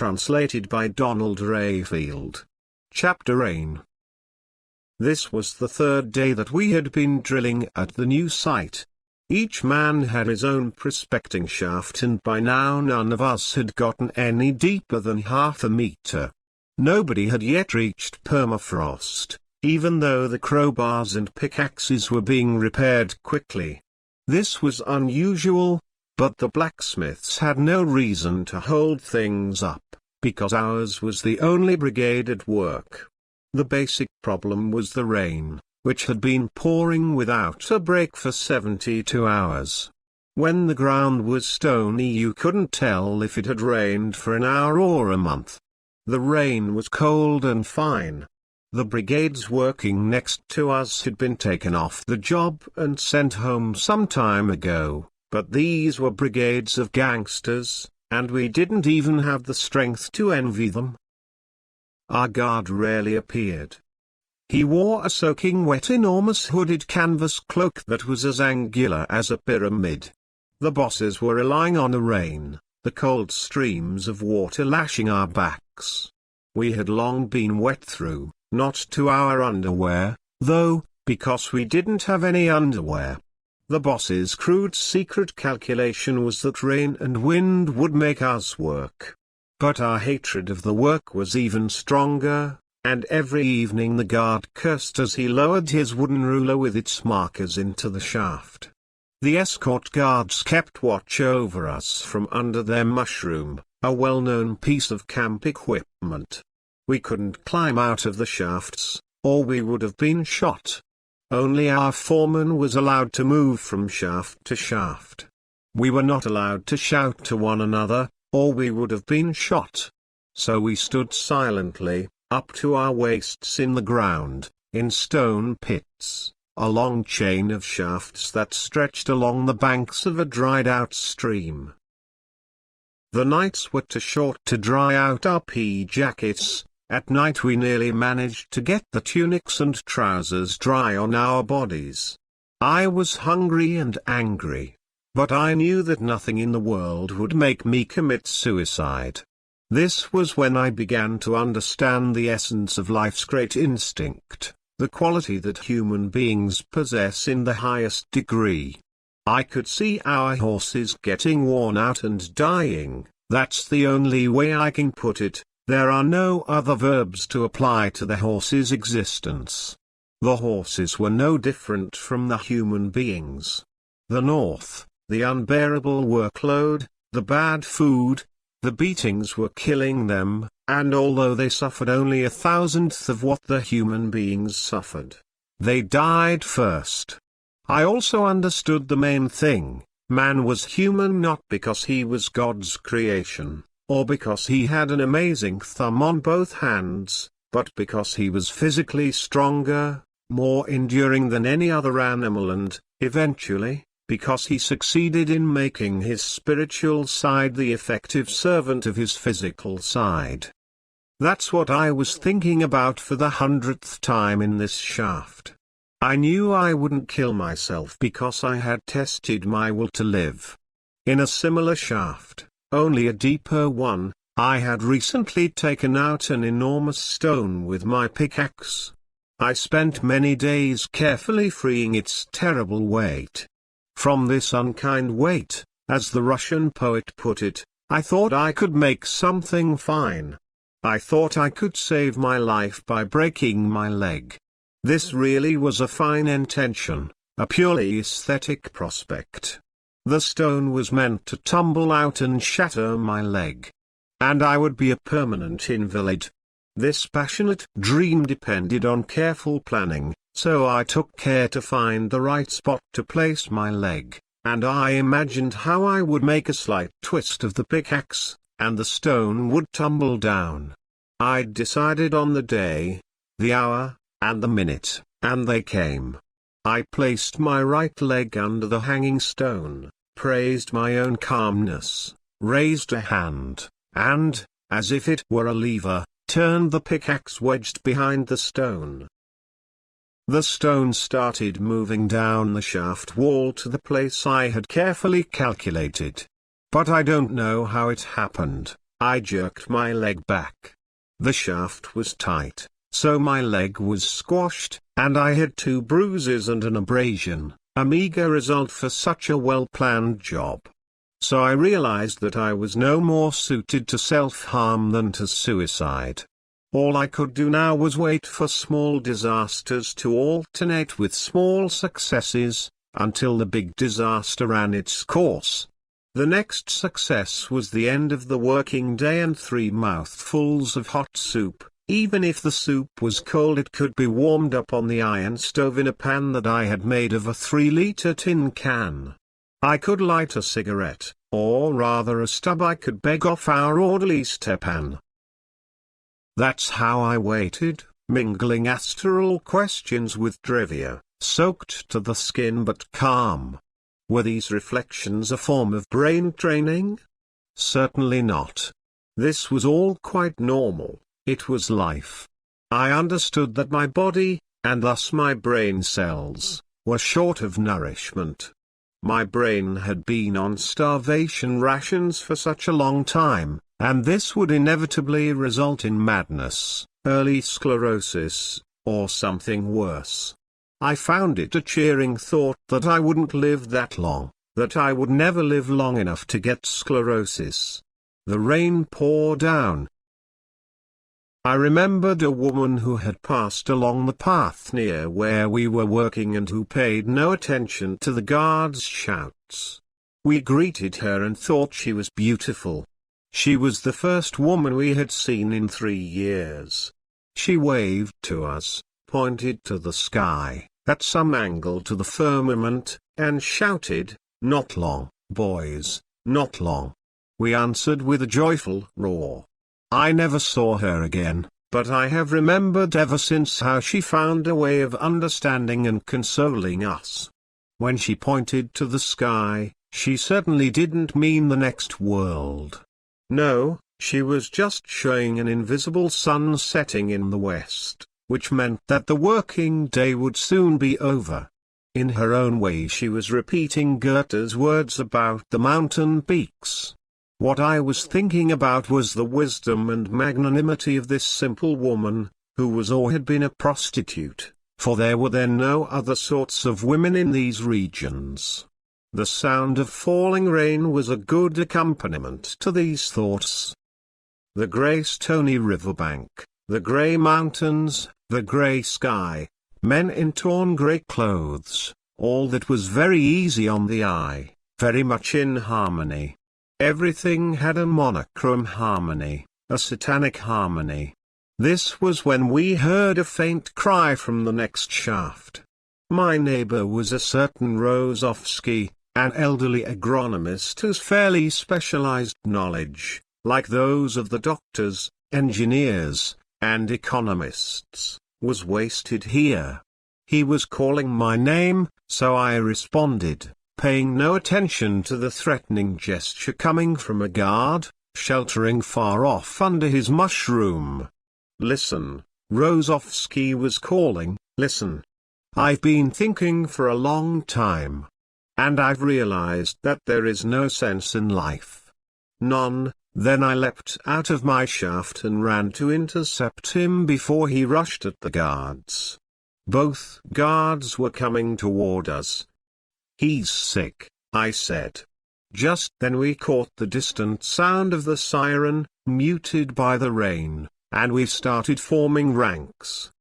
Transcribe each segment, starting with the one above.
translated by Donald Rayfield. Chapter Rain. This was the third day that we had been drilling at the new site. Each man had his own prospecting shaft, and by now none of us had gotten any deeper than half a meter. Nobody had yet reached permafrost, even though the crowbars and pickaxes were being repaired quickly. This was unusual, but the blacksmiths had no reason to hold things up, because ours was the only brigade at work. The basic problem was the rain, which had been pouring without a break for 72 hours. When the ground was stony, you couldn't tell if it had rained for an hour or a month. The rain was cold and fine. The brigades working next to us had been taken off the job and sent home some time ago, but these were brigades of gangsters, and we didn't even have the strength to envy them. Our guard rarely appeared. He wore a soaking wet enormous hooded canvas cloak that was as angular as a pyramid. The bosses were relying on the rain, the cold streams of water lashing our backs. We had long been wet through, not to our underwear, though, because we didn't have any underwear. The boss's crude secret calculation was that rain and wind would make us work. But our hatred of the work was even stronger, and every evening the guard cursed as he lowered his wooden ruler with its markers into the shaft. The escort guards kept watch over us from under their mushroom, a well-known piece of camp equipment. We couldn't climb out of the shafts, or we would have been shot. Only our foreman was allowed to move from shaft to shaft. We were not allowed to shout to one another, or we would have been shot. So we stood silently, up to our waists in the ground, in stone pits, a long chain of shafts that stretched along the banks of a dried-out stream. The nights were too short to dry out our pea jackets. At night we nearly managed to get the tunics and trousers dry on our bodies. I was hungry and angry. But I knew that nothing in the world would make me commit suicide. This was when I began to understand the essence of life's great instinct, the quality that human beings possess in the highest degree. I could see our horses getting worn out and dying. That's the only way I can put it. There are no other verbs to apply to the horses' existence. The horses were no different from the human beings. The north, the unbearable workload, the bad food, the beatings were killing them, and although they suffered only 1,000th of what the human beings suffered, they died first. I also understood the main thing: man was human not because he was God's creation, or because he had an amazing thumb on both hands, but because he was physically stronger, more enduring than any other animal, and, eventually, because he succeeded in making his spiritual side the effective servant of his physical side. That's what I was thinking about for the 100th time in this shaft. I knew I wouldn't kill myself because I had tested my will to live. In a similar shaft, only a deeper one, I had recently taken out an enormous stone with my pickaxe. I spent many days carefully freeing its terrible weight. From this unkind weight, as the Russian poet put it, I thought I could make something fine. I thought I could save my life by breaking my leg. This really was a fine intention, a purely aesthetic prospect. The stone was meant to tumble out and shatter my leg. And I would be a permanent invalid. This passionate dream depended on careful planning. So I took care to find the right spot to place my leg, and I imagined how I would make a slight twist of the pickaxe, and the stone would tumble down. I'd decided on the day, the hour, and the minute, and they came. I placed my right leg under the hanging stone, praised my own calmness, raised a hand, and, as if it were a lever, turned the pickaxe wedged behind the stone. The stone started moving down the shaft wall to the place I had carefully calculated. But I don't know how it happened. I jerked my leg back. The shaft was tight, so my leg was squashed, and I had 2 bruises and an abrasion, a meager result for such a well-planned job. So I realized that I was no more suited to self-harm than to suicide. All I could do now was wait for small disasters to alternate with small successes, until the big disaster ran its course. The next success was the end of the working day and 3 mouthfuls of hot soup. Even if the soup was cold, it could be warmed up on the iron stove in a pan that I had made of a 3-liter tin can. I could light a cigarette, or rather a stub I could beg off our orderly Stepan. That's how I waited, mingling astral questions with trivia, soaked to the skin but calm. Were these reflections a form of brain training? Certainly not. This was all quite normal, it was life. I understood that my body, and thus my brain cells, were short of nourishment. My brain had been on starvation rations for such a long time, and this would inevitably result in madness, early sclerosis, or something worse. I found it a cheering thought that I wouldn't live that long, that I would never live long enough to get sclerosis. The rain poured down. I remembered a woman who had passed along the path near where we were working and who paid no attention to the guards' shouts. We greeted her and thought she was beautiful. She was the first woman we had seen in 3 years. She waved to us, pointed to the sky, at some angle to the firmament, and shouted, "Not long, boys, not long." We answered with a joyful roar. I never saw her again, but I have remembered ever since how she found a way of understanding and consoling us. When she pointed to the sky, she certainly didn't mean the next world. No, she was just showing an invisible sun setting in the west, which meant that the working day would soon be over. In her own way she was repeating Goethe's words about the mountain peaks. What I was thinking about was the wisdom and magnanimity of this simple woman, who was or had been a prostitute, for there were then no other sorts of women in these regions. The sound of falling rain was a good accompaniment to these thoughts. The grey stony riverbank, the grey mountains, the grey sky, men in torn grey clothes, all that was very easy on the eye, very much in harmony. Everything had a monochrome harmony, a satanic harmony. This was when we heard a faint cry from the next shaft. My neighbor was a certain Rozovsky, an elderly agronomist whose fairly specialized knowledge, like those of the doctors, engineers, and economists, was wasted here. He was calling my name, so I responded, paying no attention to the threatening gesture coming from a guard, sheltering far off under his mushroom. "Listen," Rozovsky was calling, "listen. I've been thinking for a long time. And I've realized that there is no sense in life. None." Then I leapt out of my shaft and ran to intercept him before he rushed at the guards. Both guards were coming toward us. "He's sick," I said. Just then we caught the distant sound of the siren, muted by the rain, and we started forming ranks.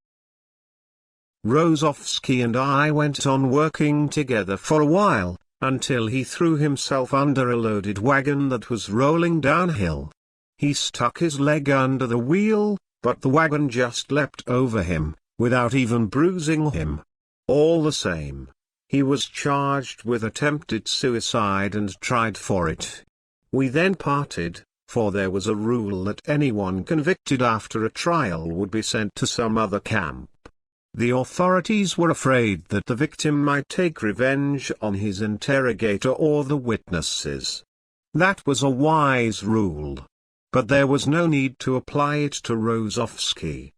Rozovsky and I went on working together for a while, until he threw himself under a loaded wagon that was rolling downhill. He stuck his leg under the wheel, but the wagon just leapt over him, without even bruising him. All the same, he was charged with attempted suicide and tried for it. We then parted, for there was a rule that anyone convicted after a trial would be sent to some other camp. The authorities were afraid that the victim might take revenge on his interrogator or the witnesses. That was a wise rule. But there was no need to apply it to Rozovsky.